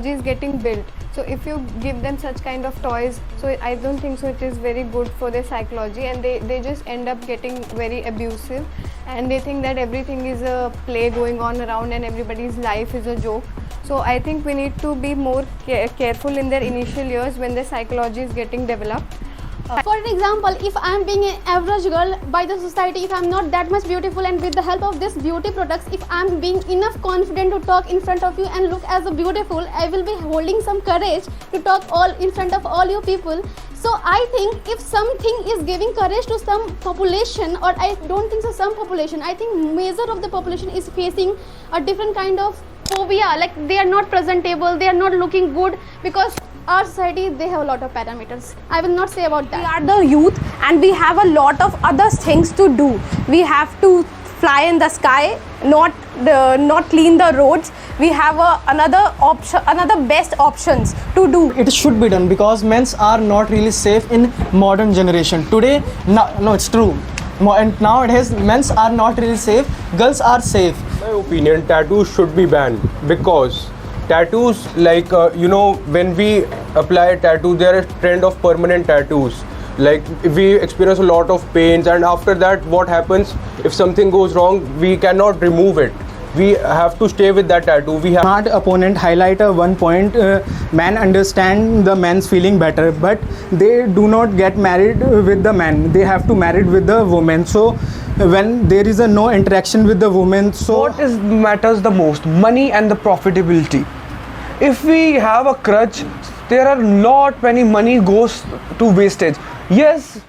psychology is getting built. So if you give them such kind of toys, so I don't think so it is very good for their psychology, and they just end up getting very abusive, and they think that everything is a play going on around and everybody's life is a joke. So I think we need to be more careful in their initial years when their psychology is getting developed. For an example, if I am being an average girl by the society, if I am not that much beautiful, and with the help of this beauty products, if I am being enough confident to talk in front of you and look as a beautiful, I will be holding some courage to talk all in front of all you people. So I think if something is giving courage to some population, or I don't think so some population, I think major of the population is facing a different kind of phobia, like they are not presentable, they are not looking good, because our society, they have a lot of parameters. I will not say about that. We are the youth and we have a lot of other things to do. We have to fly in the sky, not clean the roads. We have another best options to do. It should be done because men's are not really safe in modern generation. Today, no, it's true. And nowadays, men's are not really safe. Girls are safe. In my opinion, tattoos should be banned because tattoos, like when we apply a tattoo, there is a trend of permanent tattoos. Like we experience a lot of pains, and after that, what happens if something goes wrong? We cannot remove it. We have to stay with that tattoo. Smart opponent highlight one point. Man understand the man's feeling better, but they do not get married with the man. They have to married with the woman. So when there is no interaction with the woman, so what matters the most? Money and the profitability. If we have a crutch, there are not many money goes to wastage. Yes,